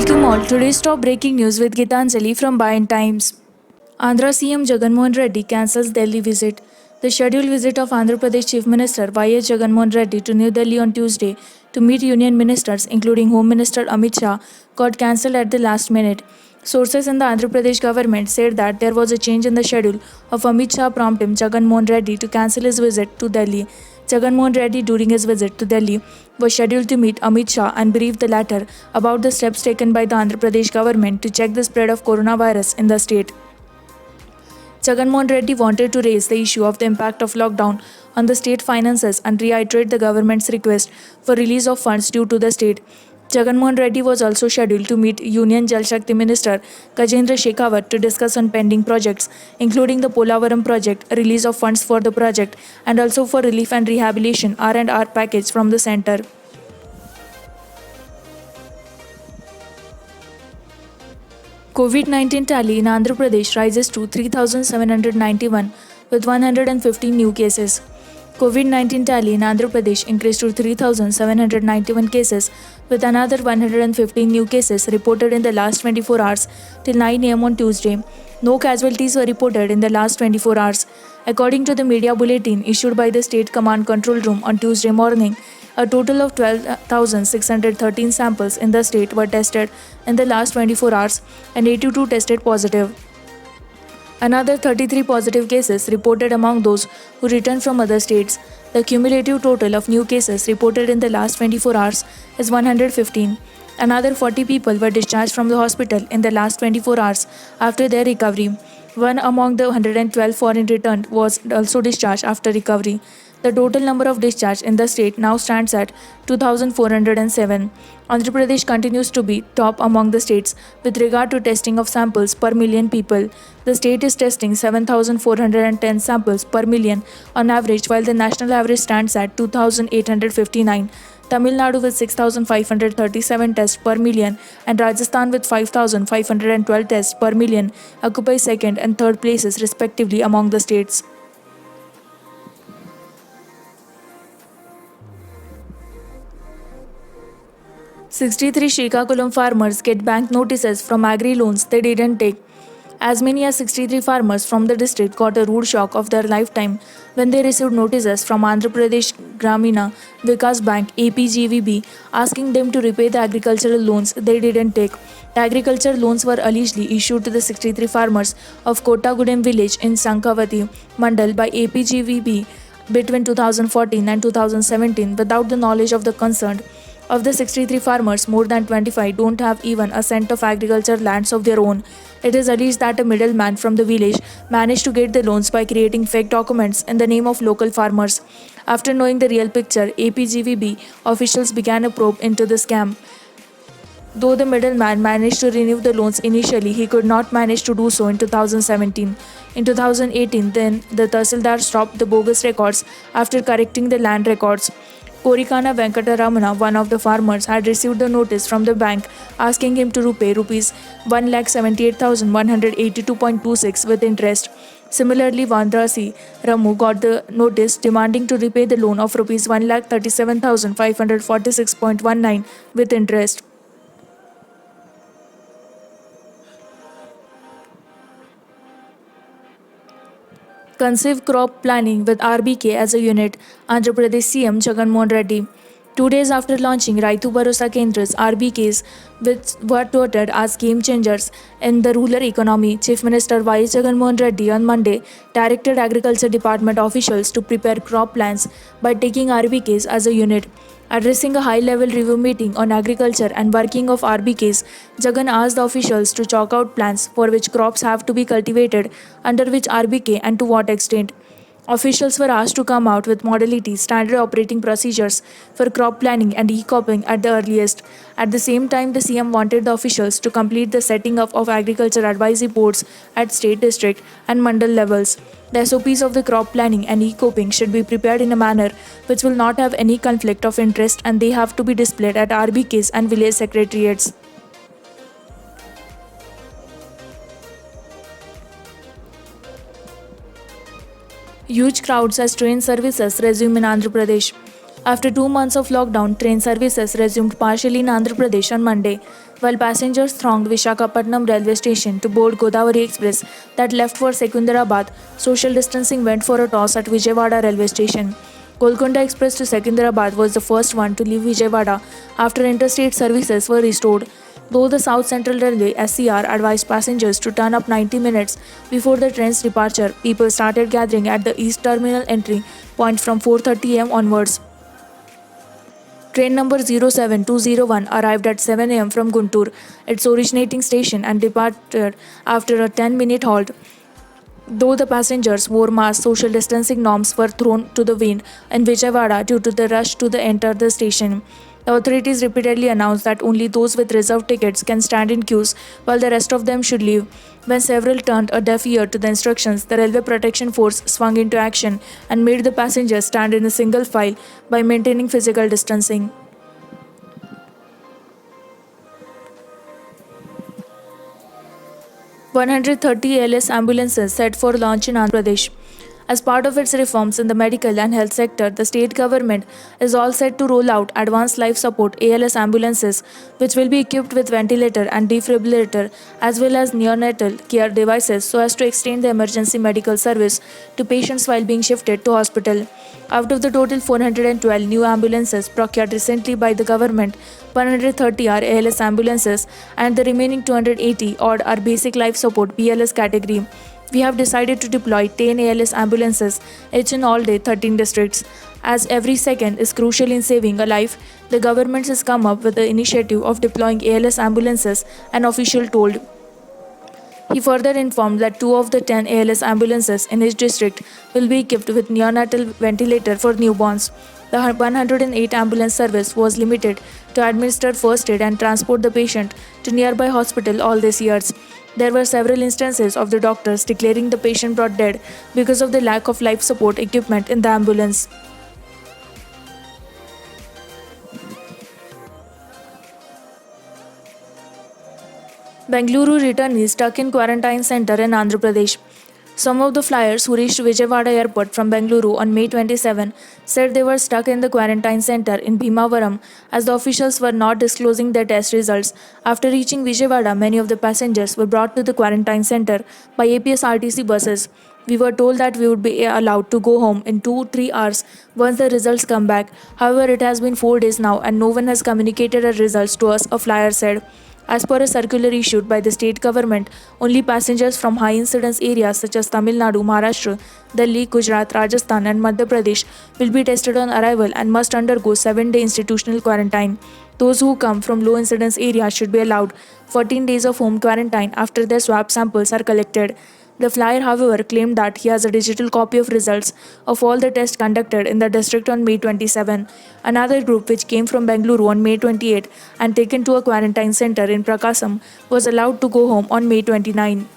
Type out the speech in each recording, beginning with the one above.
Welcome all. Today's top breaking news with Gitanjali from Bayan Times. Andhra CM Jagan Mohan Reddy cancels Delhi visit. The scheduled visit of Andhra Pradesh Chief Minister Y.S. Jagan Mohan Reddy to New Delhi on Tuesday to meet union ministers, including Home Minister Amit Shah, got cancelled at the last minute. Sources in the Andhra Pradesh government said that there was a change in the schedule of Amit Shah prompting Jagan Mohan Reddy to cancel his visit to Delhi. Jagan Mohan Reddy, during his visit to Delhi, was scheduled to meet Amit Shah and brief the latter about the steps taken by the Andhra Pradesh government to check the spread of coronavirus in the state. Jagan Mohan Reddy wanted to raise the issue of the impact of lockdown on the state finances and reiterate the government's request for release of funds due to the state. Jagan Mohan Reddy was also scheduled to meet Union Jal Shakti Minister Gajendra Shekhawat to discuss on pending projects, including the Polavaram project, release of funds for the project, and also for relief and rehabilitation R&R package from the centre. COVID-19 tally in Andhra Pradesh rises to 3,791 with 115 new cases. COVID-19 tally in Andhra Pradesh increased to 3,791 cases with another 115 new cases reported in the last 24 hours till 9 am on Tuesday. No casualties were reported in the last 24 hours. According to the media bulletin issued by the State Command Control Room on Tuesday morning, a total of 12,613 samples in the state were tested in the last 24 hours and 82 tested positive. Another 33 positive cases reported among those who returned from other states. The cumulative total of new cases reported in the last 24 hours is 115. Another 40 people were discharged from the hospital in the last 24 hours after their recovery. One among the 112 foreign returned was also discharged after recovery. The total number of discharged in the state now stands at 2,407. Andhra Pradesh continues to be top among the states with regard to testing of samples per million people. The state is testing 7,410 samples per million on average, while the national average stands at 2,859. Tamil Nadu with 6,537 tests per million and Rajasthan with 5,512 tests per million occupy second and third places respectively among the states. "63 Srikakulam farmers get bank notices from agri loans they didn't take." As many as 63 farmers from the district got a rude shock of their lifetime when they received notices from Andhra Pradesh Gramina Vikas Bank (APGVB) asking them to repay the agricultural loans they didn't take. The agricultural loans were allegedly issued to the 63 farmers of Kottagudem village in Sankavati Mandal by APGVB between 2014 and 2017 without the knowledge of the concerned. Of the 63 farmers, more than 25 don't have even a cent of agriculture lands of their own. It is alleged that a middleman from the village managed to get the loans by creating fake documents in the name of local farmers. After knowing the real picture, APGVB officials began a probe into the scam. Though the middleman managed to renew the loans initially, he could not manage to do so in 2017. In 2018, then the Tahsildar stopped the bogus records after correcting the land records. Korikana Venkataramana, one of the farmers, had received a notice from the bank asking him to repay rupees 1,78,182.26 with interest. Similarly, Vandrasi Ramu got the notice demanding to repay the loan of rupees 1,37,546.19 with interest. Conceive crop planning with RBK as a unit, Andhra Pradesh CM Jagan Mohan Reddy. 2 days after launching Raitu Bharosa Kendras (RBKs), which were touted as game changers in the rural economy, Chief Minister Y.S. Jagan Mohan Reddy on Monday directed Agriculture Department officials to prepare crop plans by taking RBKs as a unit. Addressing a high-level review meeting on agriculture and working of RBKs, Jagan asked the officials to chalk out plans for which crops have to be cultivated, under which RBK and to what extent. Officials were asked to come out with modalities, standard operating procedures for crop planning and e-copying at the earliest. At the same time, the CM wanted the officials to complete the setting up of agriculture advisory boards at state, district and mandal levels. The SOPs of the crop planning and e-copying should be prepared in a manner which will not have any conflict of interest, and they have to be displayed at RBKs and village secretariats. Huge crowds as train services resume in Andhra Pradesh. After 2 months of lockdown, train services resumed partially in Andhra Pradesh on Monday. while passengers thronged Vishakhapatnam railway station to board Godavari Express that left for Secunderabad, social distancing went for a toss at Vijayawada railway station. Golconda Express to Secunderabad was the first one to leave Vijayawada after interstate services were restored. Though the South Central Railway SCR advised passengers to turn up 90 minutes before the train's departure, people started gathering at the East Terminal entry point from 4:30 am onwards. Train number 07201 arrived at 7 am from Guntur, its originating station, and departed after a 10-minute halt. Though the passengers wore masks, social distancing norms were thrown to the wind in Vijayawada due to the rush to enter the station. The authorities repeatedly announced that only those with reserved tickets can stand in queues while the rest of them should leave. When several turned a deaf ear to the instructions, the Railway Protection Force swung into action and made the passengers stand in a single file by maintaining physical distancing. "130 ALS ambulances set for launch in Andhra Pradesh. As part of its reforms in the medical and health sector, the state government is all set to roll out advanced life support ALS ambulances, which will be equipped with ventilator and defibrillator as well as neonatal care devices so as to extend the emergency medical service to patients while being shifted to hospital. Out of the total 412 new ambulances procured recently by the government, 130 are ALS ambulances and the remaining 280 odd are basic life support BLS category. We have decided to deploy 10 ALS ambulances, each in all day 13 districts. As every second is crucial in saving a life, the government has come up with the initiative of deploying ALS ambulances, an official told. He further informed that 2 of the 10 ALS ambulances in his district will be equipped with neonatal ventilator for newborns. The 108 ambulance service was limited to administer first aid and transport the patient to nearby hospital all these years. There were several instances of the doctors declaring the patient brought dead because of the lack of life support equipment in the ambulance. Bengaluru returnees stuck in quarantine center in Andhra Pradesh. Some of the flyers who reached Vijayawada airport from Bengaluru on May 27 said they were stuck in the quarantine center in Bhimavaram as the officials were not disclosing their test results. After reaching Vijayawada, many of the passengers were brought to the quarantine center by APSRTC buses. We were told that we would be allowed to go home in 2-3 hours once the results come back. However, it has been 4 days now and no one has communicated the results to us, a flyer said. As per a circular issued by the state government, only passengers from high incidence areas such as Tamil Nadu, Maharashtra, Delhi, Gujarat, Rajasthan, and Madhya Pradesh will be tested on arrival and must undergo 7-day institutional quarantine. Those who come from low incidence areas should be allowed 14 days of home quarantine after their swab samples are collected. The flyer, however, claimed that he has a digital copy of results of all the tests conducted in the district on May 27. Another group, which came from Bengaluru on May 28 and taken to a quarantine center in Prakasam, was allowed to go home on May 29.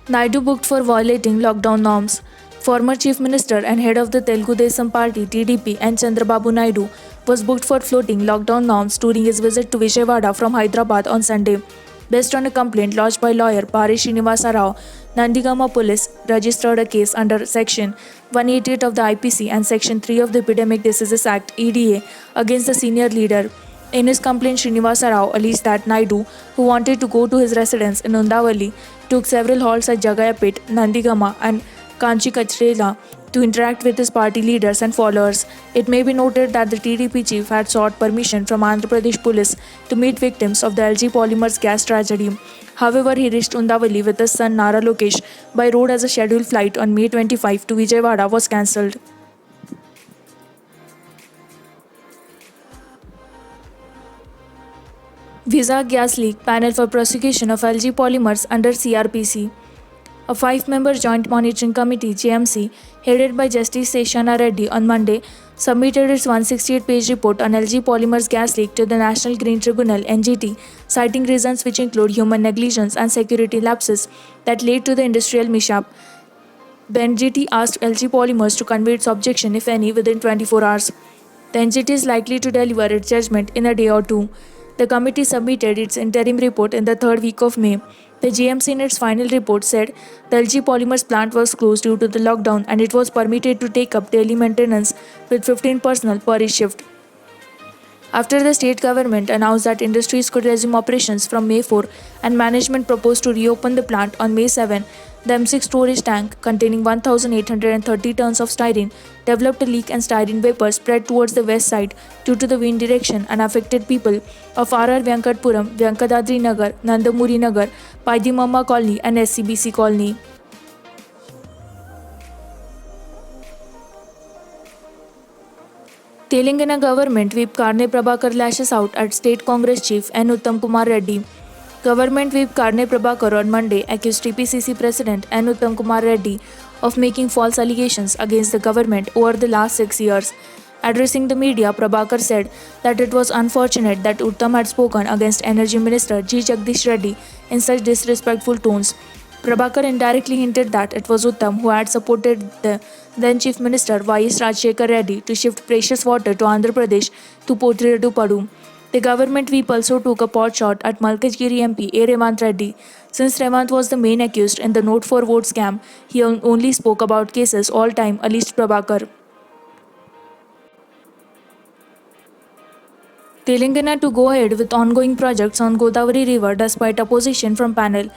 Naidu booked for violating lockdown norms. Former Chief Minister and head of the Telugu Desam Party (TDP) N. Chandrababu Naidu was booked for floating lockdown norms during his visit to Vijayawada from Hyderabad on Sunday. Based on a complaint lodged by lawyer Pari Srinivasa Rao, Nandigama Police registered a case under Section 188 of the IPC and Section 3 of the Epidemic Diseases Act (EDA) against the senior leader. In his complaint, Srinivasa Rao alleged that Naidu, who wanted to go to his residence in Undavali, took several halts at Jagayapet, Nandigama, and Kanchikachrela to interact with his party leaders and followers. It may be noted that the TDP chief had sought permission from Andhra Pradesh police to meet victims of the LG Polymers gas tragedy. However, he reached Undavali with his son Nara Lokesh by road as a scheduled flight on May 25 to Vijayawada was cancelled. Visa gas leak panel for prosecution of LG Polymers under CRPC. A 5-member Joint Monitoring Committee (JMC), headed by Justice Seshana Reddy on Monday, submitted its 168-page report on LG Polymers gas leak to the National Green Tribunal (NGT), citing reasons which include human negligence and security lapses that led to the industrial mishap. The NGT asked LG Polymers to convey its objection, if any, within 24 hours. The NGT is likely to deliver its judgment in a day or two. The committee submitted its interim report in the third week of May. The GMC in its final report said the LG Polymers plant was closed due to the lockdown and it was permitted to take up daily maintenance with 15 personnel per shift. After the state government announced that industries could resume operations from May 4 and management proposed to reopen the plant on May 7, the M6 storage tank containing 1,830 tons of styrene developed a leak and styrene vapor spread towards the west side due to the wind direction and affected people of RR Venkatpuram, Venkadadri Nagar, Nandamuri Nagar, Paidimamma Colony and SCBC Colony. Telangana government whip Karne Prabhakar lashes out at state Congress chief N. Uttam Kumar Reddy. Government whip Karne Prabhakar on Monday accused TPCC President N. Uttam Kumar Reddy of making false allegations against the government over the last 6 years. Addressing the media, Prabhakar said that it was unfortunate that Uttam had spoken against Energy Minister G. Jagdish Reddy in such disrespectful tones. Prabhakar indirectly hinted that it was Uttam who had supported the then Chief Minister Y.S. Rajshekhar Reddy to shift precious water to Andhra Pradesh to Pothiradu. The government whip also took a pot shot at Malkajgiri MP A. Revant Reddy. Since Revant was the main accused in the Note for Vote scam, he only spoke about cases all time, alleged Prabhakar. Telangana to go ahead with ongoing projects on Godavari River despite opposition from panel.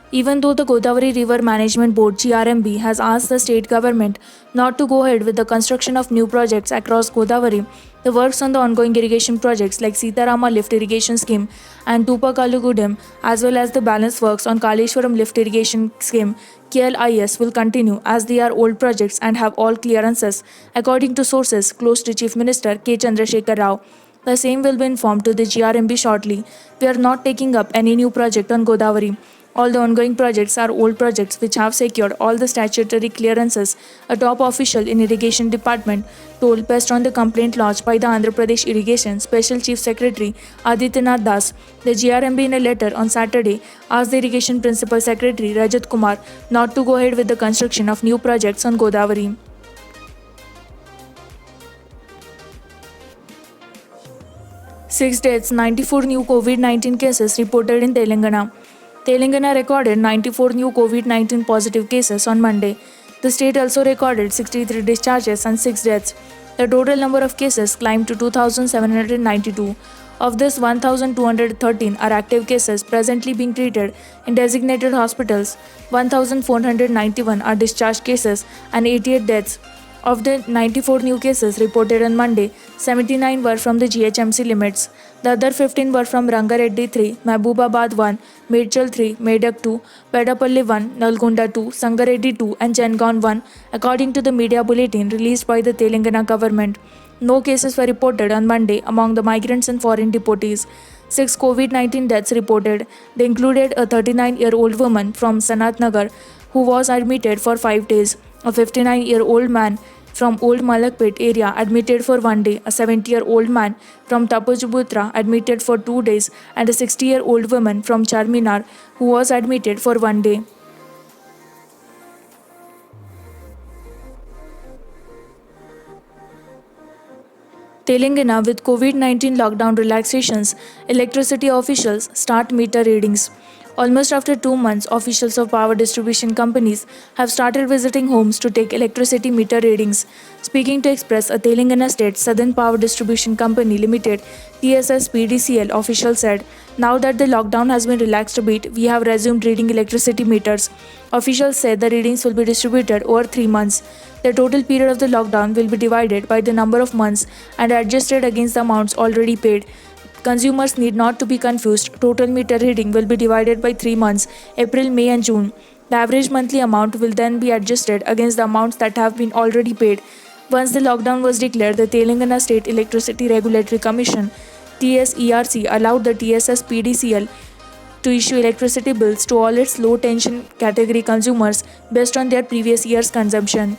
Even though the Godavari River Management Board GRMB has asked the state government not to go ahead with the construction of new projects across Godavari, the works on the ongoing irrigation projects like Sitarama Lift Irrigation Scheme and Tupakalugudem as well as the balance works on Kaleshwaram Lift Irrigation Scheme KLIS will continue as they are old projects and have all clearances, according to sources close to Chief Minister K. Chandrasekhar Rao. The same will be informed to the GRMB shortly. We are not taking up any new project on Godavari. All the ongoing projects are old projects which have secured all the statutory clearances, a top official in Irrigation Department told based on the complaint lodged by the Andhra Pradesh Irrigation Special Chief Secretary Adityanath Das. The GRMB in a letter on Saturday asked the Irrigation Principal Secretary Rajat Kumar not to go ahead with the construction of new projects on Godavari. Six deaths, 94 new COVID-19 cases reported in Telangana. Telangana recorded 94 new COVID-19 positive cases on Monday. The state also recorded 63 discharges and 6 deaths. The total number of cases climbed to 2,792. Of this, 1,213 are active cases presently being treated in designated hospitals, 1,491 are discharged cases, and 88 deaths. Of the 94 new cases reported on Monday, 79 were from the GHMC limits. The other 15 were from Rangareddy 3, Mahbubabad 1, Medchal 3, Medak 2, Pedapalli 1, Nalgonda 2, Sangareddy 2 and Jangaon 1, according to the media bulletin released by the Telangana government. No cases were reported on Monday among the migrants and foreign deportees. 6 COVID-19 deaths reported. They included a 39-year-old woman from Sanat Nagar who was admitted for 5 days, a 59-year-old man from Old Malakpet area admitted for 1 day, a 70-year-old man from Tapajubutra admitted for 2 days, and a 60-year-old woman from Charminar who was admitted for 1 day. Telangana with COVID-19 lockdown relaxations, electricity officials start meter readings. Almost after 2 months, officials of power distribution companies have started visiting homes to take electricity meter readings. Speaking to Express, a Telangana State Southern Power Distribution Company Limited TSS PDCL official said, "Now that the lockdown has been relaxed a bit, we have resumed reading electricity meters." Officials said the readings will be distributed over 3 months. The total period of the lockdown will be divided by the number of months and adjusted against the amounts already paid. Consumers need not to be confused. Total meter reading will be divided by 3 months, April, May and June. The average monthly amount will then be adjusted against the amounts that have been already paid. Once the lockdown was declared, the Telangana State Electricity Regulatory Commission TSERC allowed the TSS PDCL to issue electricity bills to all its low tension category consumers based on their previous year's consumption.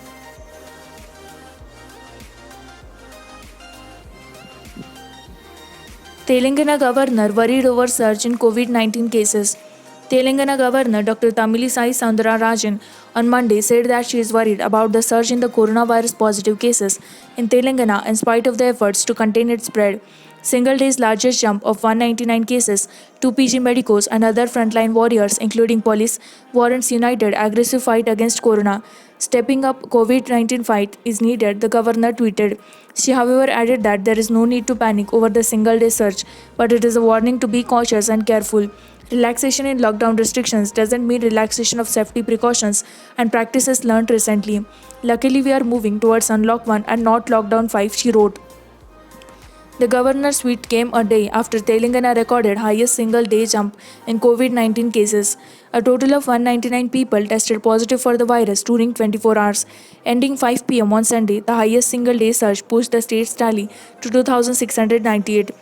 Telangana Governor worried over surge in COVID-19 cases. Telangana Governor Dr. Tamilisai Soundararajan on Monday said that she is worried about the surge in the coronavirus positive cases in Telangana in spite of the efforts to contain its spread. Single day's largest jump of 199 cases, 2 PG medicos and other frontline warriors, including police, warrants united aggressive fight against corona. Stepping up COVID-19 fight is needed, the governor tweeted. She, however, added that there is no need to panic over the single day surge, but it is a warning to be cautious and careful. Relaxation in lockdown restrictions doesn't mean relaxation of safety precautions and practices learned recently. Luckily, we are moving towards Unlock 1 and not Lockdown 5, she wrote. The governor's tweet came a day after Telangana recorded highest single day jump in COVID-19 cases. A total of 199 people tested positive for the virus during 24 hours. Ending 5 pm on Sunday, the highest single day surge pushed the state's tally to 2,698.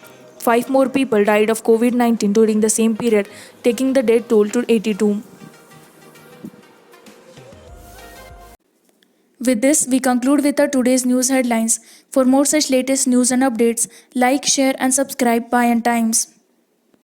5 more people died of COVID-19 during the same period, taking the death toll to 82. With this, we conclude with our today's news headlines. For more such latest news and updates, like, share, and subscribe Pie and Times.